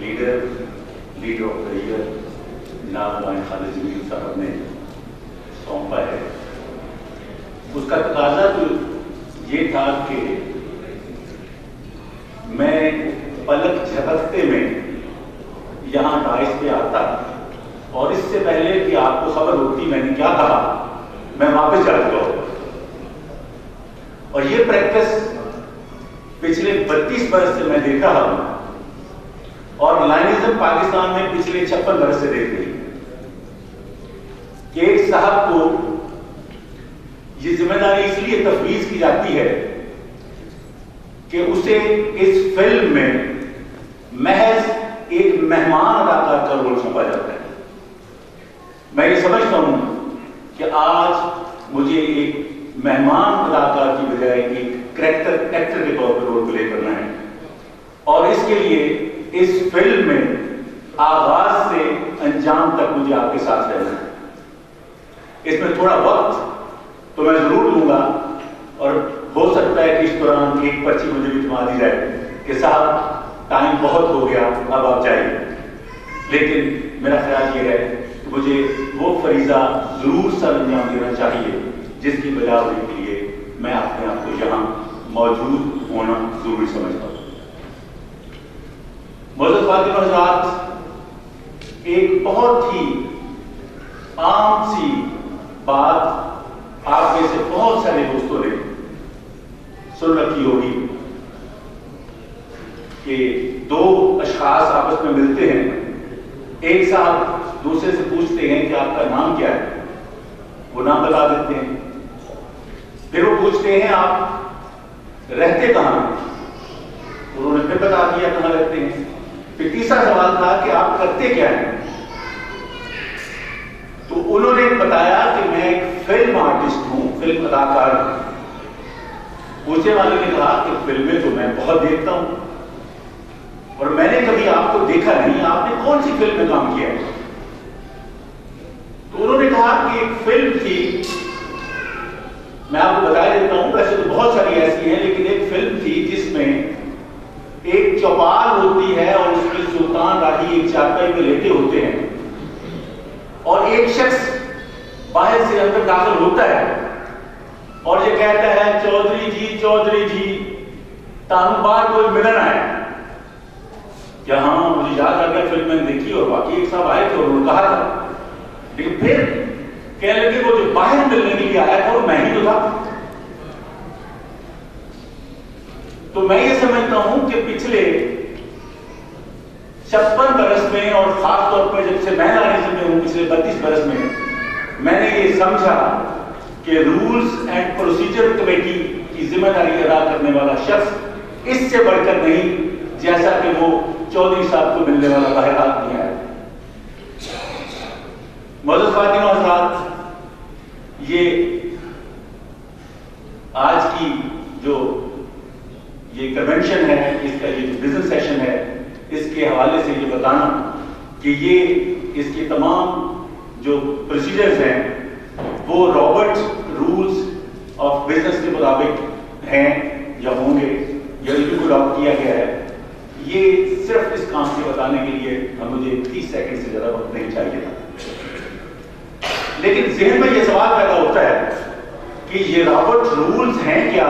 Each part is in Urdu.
لیڈر آف دا ایئر جناب علامہ خالد جمیل صاحب نے سونپا ہے، اس کا تقاضا تو یہ تھا کہ میں پلک جھپکتے میں یہاں ڈائس پہ آتا اور اس سے پہلے کہ آپ کو خبر ہوتی میں نے کیا کہا میں واپس چلا چکا ہوں. اور یہ پریکٹس پچھلے 32 برس سے میں دیکھ رہا ہوں اور لائنزم پاکستان میں پچھلے 56 برس سے دیکھ رہی کہ ایک صاحب کو یہ ذمہ داری اس لیے تفویض کی جاتی ہے کہ اسے اس فلم میں محض ایک مہمان اداکار کا رول سونپا جاتا ہے. میں یہ سمجھتا ہوں کہ آج مجھے ایک مہمان اداکار کی بجائے ایک کریکٹر ایکٹر کے طور پر رول پلے کرنا ہے اور اس کے لیے اس فلم میں آغاز سے انجام تک مجھے آپ کے ساتھ رہنا ہے. اس میں تھوڑا وقت تو میں ضرور لوں گا اور ہو سکتا ہے کہ اس دوران ایک پرچی مجھے بھی تھما دی جائے کہ صاحب ٹائم بہت ہو گیا اب آپ جائیے، لیکن میرا خیال یہ ہے کہ مجھے وہ فریضہ ضرور سر انجام دینا چاہیے جس کی بجا ہونے کے لیے میں اپنے آپ کو یہاں موجود ہونا ضروری سمجھتا ہوں. معزز خواتین و حضرات، ایک بہت ہی عام سی بات آپ میں سے بہت سارے دوستوں نے سن رکھی ہوگی کہ دو اشخاص آپس میں ملتے ہیں، ایک صاحب دوسرے سے پوچھتے ہیں کہ آپ کا نام کیا ہے، وہ نام بتا دیتے ہیں، پھر وہ پوچھتے ہیں آپ رہتے کہاں ہیں، انہوں نے پھر بتا دیا کہاں رہتے ہیں، پھر تیسرا سوال تھا کہ آپ کرتے کیا ہیں، تو انہوں نے بتایا کہ میں ایک فلم آرٹسٹ ہوں، فلم اداکار ہوں. پوچھنے والے نے کہا کہ فلمیں تو میں بہت دیکھتا ہوں اور میں نے کبھی آپ کو دیکھا نہیں، آپ نے کون سی فلم میں کام کیا ہے؟ تو انہوں نے کہا کہ ایک فلم تھی، میں آپ کو بتا دیتا ہوں، ویسے تو بہت ساری ایسی ہیں لیکن ایک فلم تھی جس میں ایک چوپال ہوتی ہے اور اس میں سلطان راہی ایک چارپائی پہ لیٹے ہوتے ہیں اور ایک شخص باہر سے اندر داخل ہوتا ہے اور یہ کہتا ہے چودھری جی تانوں بار کوئی ملن آئے. کیا ہاں مجھے یاد آ گیا فلم میں دیکھی اور باقی ایک صاحب آئے تھے اور انہوں نے کہا تھا، لیکن پھر کہنے لگے وہ جو باہر ملنے کے لیے آیا تھا وہ میں ہی تو تھا. تو میں یہ سمجھتا ہوں کہ پچھلے 56 برس میں اور خاص طور پر جب سے میں لائنزم میں ہوں پچھلے 32 برس میں نے یہ سمجھا کہ رولز اینڈ پروسیجر کمیٹی کی ذمہ داری ادا کرنے والا شخص اس سے بڑھ کر نہیں جیسا کہ وہ چودھری صاحب کو ملنے والا باہر آدمی ہے. معزز خواتین و حضرات، یہ آج کی جو یہ کنونشن ہے، اس کا یہ جو بزنس سیشن ہے، اس کے حوالے سے یہ بتانا کہ یہ اس کے تمام جو پروسیجرز ہیں وہ رابرٹ رولز آف بزنس کے مطابق ہیں یا ہوں گے یا ان کو لاگو کیا گیا ہے. یہ صرف اس کام کے بتانے کے لیے مجھے 30 سیکنڈ سے زیادہ وقت نہیں چاہیے تھا، لیکن ذہن میں یہ سوال پیدا ہوتا ہے کہ یہ رابرٹ رولز ہیں کیا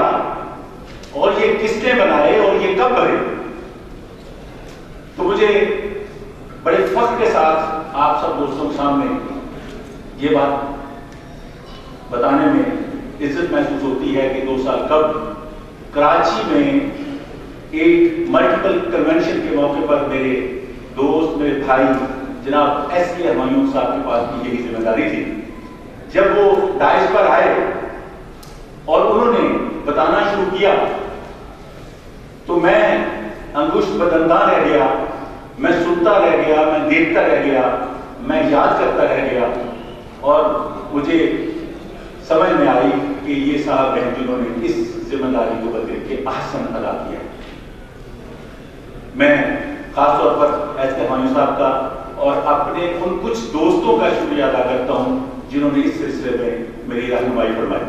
اور یہ کس نے بنائے اور یہ کب بنے. تو مجھے بڑے فخر کے ساتھ آپ سب دوستوں کے سامنے یہ بات بتانے میں عزت محسوس ہوتی ہے کہ 2 سال قبل کراچی میں ایک ملٹیپل کنونشن کے موقع پر میرے دوست، میرے بھائی جناب ایس کے ہمایوں صاحب کے پاس بھی یہی ذمہ داری تھی. جب وہ ڈائس پر آئے اور انہوں نے بتانا شروع کیا تو میں انگشت بدنداں رہ گیا، میں سنتا رہ گیا، میں دیکھتا رہ گیا، میں یاد کرتا رہ گیا اور مجھے سمجھ میں آئی کہ یہ صاحب ہیں جنہوں نے اس ذمہ داری کو بدل کے احسن ادا کیا. میں خاص طور پر ایس کے ہمایوں صاحب کا اور اپنے ان کچھ دوستوں کا شکریہ ادا کرتا ہوں جنہوں نے اس سلسلے میں میری رہنمائی فرمائی.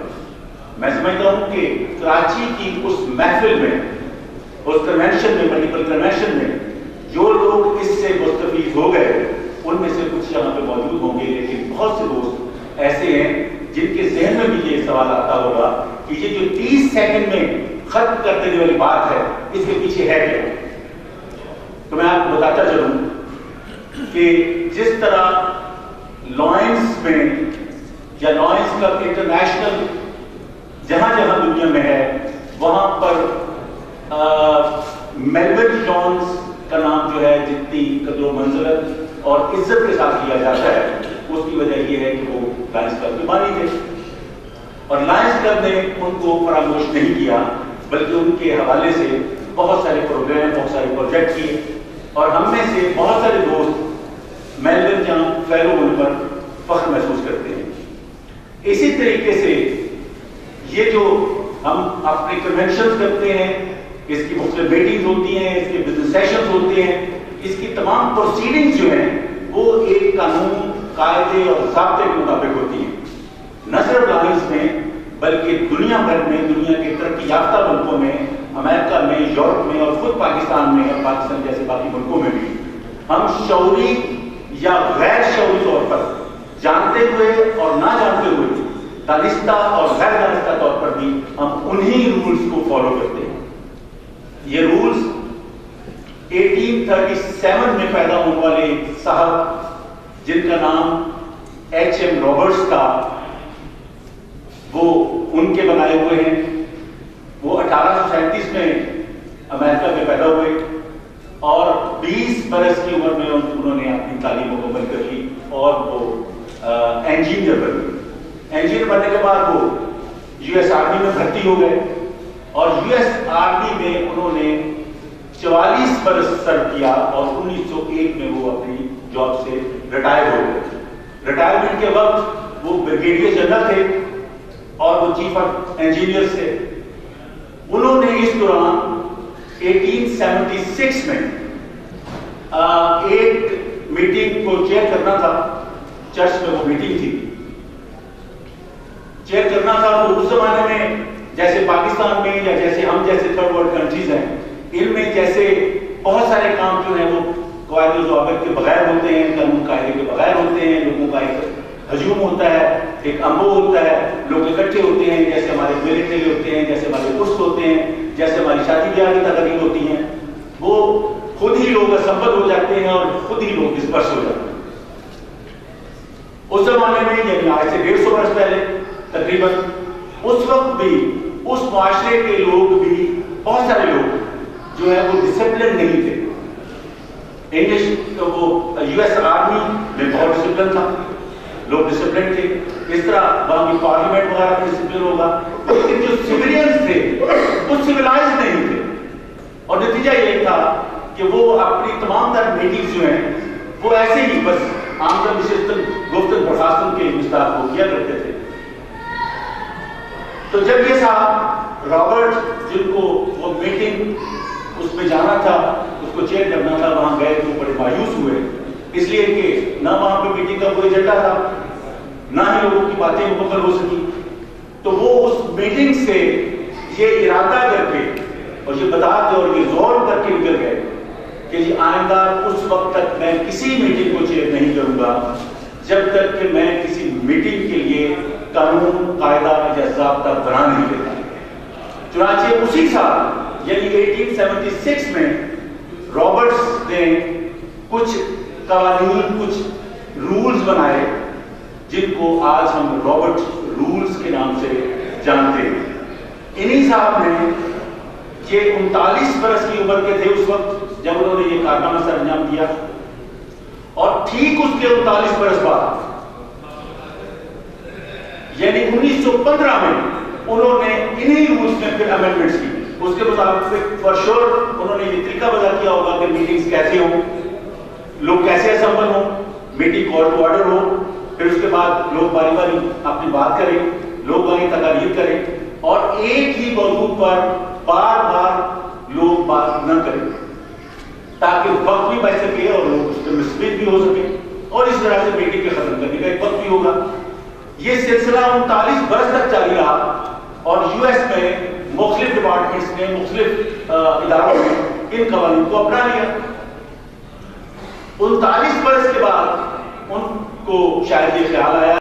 میں سمجھتا ہوں کہ کراچی کی اس محفل میں، اس کنونشن میں، ملٹیپل کنونشن میں جو لوگ اس سے مستفید ہو گئے ان میں سے کچھ یہاں پہ موجود ہوں گے، لیکن بہت سے دوست ایسے ہیں جن کے ذہن میں بھی یہ سوال آتا ہوگا کہ یہ جو 30 سیکنڈ میں ختم کر دینے والی بات ہے اس کے پیچھے ہے کیا؟ تو میں آپ کو بتاتا چلوں کہ جس طرح لائنس میں یا لائنس کلب انٹرنیشنل جہاں جہاں دنیا میں ہے وہاں پر میلبرن لائنس کا نام جو ہے جتنی قدر و منزلت اور عزت کے ساتھ لیا جاتا ہے اس کی وجہ یہ ہے کہ وہ لائنس کلب کے بانی تھے، اور لائنس کلب نے ان کو فراموش نہیں کیا بلکہ ان کے حوالے سے بہت سارے پروگرام، بہت سارے پروجیکٹ کیے، اور ہم میں سے بہت سارے دوست میلبرن جہاں فیلو ہونے پر فخر محسوس کرتے ہیں۔ اسی طریقے سے یہ جو ہم اپنے کنونشنز کرتے ہیں، اس کی مختلف میٹنگز ہوتی ہیں، اس کے بزنس سیشنز ہوتے ہیں، اس کی تمام پروسیڈنگز جو ہیں وہ ایک قانون، قاعدے اور ضابطے کے مطابق ہوتی ہیں، نہ صرف لائنس میں بلکہ دنیا بھر میں، دنیا کے ترقی یافتہ ملکوں میں، امریکہ میں، یورپ میں اور خود پاکستان میں اور پاکستان جیسے باقی ملکوں میں بھی ہم شعوری یا غیر شعوری طور پر جانتے ہوئے اور نہ جانتے ہوئے، دانستہ اور غیر دانستہ طور پر بھی ہم انہی رولز کو فالو کرتے ہیں۔ یہ رولز 1837 میں پیدا ہونے والے صاحب جن کا نام H.M. رابرٹس تھا، وہ ان کے بنائے ہوئے ہیں۔ وہ 1837 میں امریکہ میں پیدا ہوئے اور 20 برس کی عمر میں انہوں نے اپنی تعلیم مکمل کر لی اور وہ انجینئر بنے۔ انجینئر بننے کے بعد وہ یو ایس آرمی میں بھرتی ہو گئے اور یو ایس آرمی میں انہوں نے 44 برس سرو کیا اور 1901 میں وہ اپنی جاب سے ریٹائر ہو گئے۔ ریٹائرمنٹ کے وقت وہ بریگیڈیئر جنرل تھے اور وہ چیف آف انجینئر تھے۔ انہوں نے اس دوران 1876 میں ایک میٹنگ کو چیئر کرنا تھا، چرچ میں وہ میٹنگ تھی، چیئر کرنا تھا۔ وہ اس زمانے میں جیسے پاکستان میں یا جیسے ہم جیسے تھرڈ ورلڈ کنٹریز ہیں، ان میں جیسے بہت سارے کام جو ہیں وہ قواعد و ضوابط کے بغیر ہوتے ہیں، قانون قاعدے کے بغیر ہوتے ہیں، لوگوں کا ایک ہجوم ہوتا ہے، ایک امبو ہوتا ہے، لوگ اکٹھے ہوتے ہیں، جیسے ہمارے ملٹری ہوتے ہیں، جیسے ہمارے عرس ہوتے ہیں، جیسے ہماری شادی بیاہ کی تقریب ہوتی ہیں، وہ خود ہی لوگ اسمبل ہو جاتے ہیں اور خود ہی لوگ ڈسپرس ہو جاتے ہیں۔ اس زمانے میں یعنی آج سے 150 برس پہلے تقریباً اس وقت بھی اس معاشرے کے لوگ بھی بہت سارے لوگ جو ہے وہ ڈسپلن نہیں تھے۔ انگلش وہ یو ایس آرمی میں بہت ڈسپلن تھا، لوگ ڈسپلن تھے، اس طرح وہاں کی پارلیمنٹ وغیرہ میں ڈسپلن ہوگا، لیکن جو سویلینز تھے وہ سویلائز نہیں تھے، اور نتیجہ یہ تھا کہ وہ اپنی تمام تر میٹنگز جو ہیں وہ ایسے ہی بس آمدن نشستن گفتن برخاستن کے مستاق کو کیا کرتے تھے۔ تو جب یہ صاحب رابرٹ جن کو وہ میٹنگ اس میں جانا تھا، اس کو چیئر کرنا تھا، وہاں گئے تو بڑے مایوس ہوئے، اس لیے کہ نہ وہاں پہ میٹنگ کا کوئی ایجنڈا تھا، نہ ہی لوگوں کی باتیں مکمل ہو سکی۔ تو وہ اس میٹنگ سے یہ ارادہ کر کے اور یہ بتا کے اور یہ زور کر کے نکل گئے کہ جی آئندہ اس وقت تک میں کسی میٹنگ کو چیئر نہیں کروں گا جب تک کہ میں کسی میٹنگ کے لیے قانون، قاعدہ یا ضابطہ بنا نہیں لیتا۔ چنانچہ اسی سال یعنی 1876 میں رابرٹس نے کچھ قوانین، کچھ رولز بنائے جن کو آج ہم رابرٹ رولز کے نام سے جانتے ہیں۔ انہی صاحب نے یہ 39 برس کی عمر کے تھے اس وقت جب انہوں نے یہ کارنامہ سر انجام دیا، اور ٹھیک اس کے 39 برس بعد یعنی 1915 میں انہوں نے انہی رولز میں پھر امینڈمنٹس کی۔ اس کے مطابق فار شور انہوں نے یہ طریقہ وضع کیا ہوگا کہ میٹنگز کیسے ہوں، لوگ کیسے اسمبل ہوں، میٹنگ کال ٹو آرڈر ہو، پھر اس کے بعد لوگ باری باری اپنی بات کریں، لوگ آگے تقاریر کریں، اور ایک ہی موضوع پر بار بار لوگ بات نہ کریں تاکہ وقت بھی بچ سکے اور لوگ اس میں مستفید بھی ہو سکے، اور اس طرح سے میٹنگ کے ختم کرنے کا ایک وقت بھی ہوگا۔ یہ سلسلہ 39 برس تک جاری رہا، اور یو ایس میں مختلف ڈپارٹمنٹس نے، مختلف اداروں نے ان قوانین کو اپنا لیا۔ 39 برس کے بعد ان کو شاید یہ خیال آیا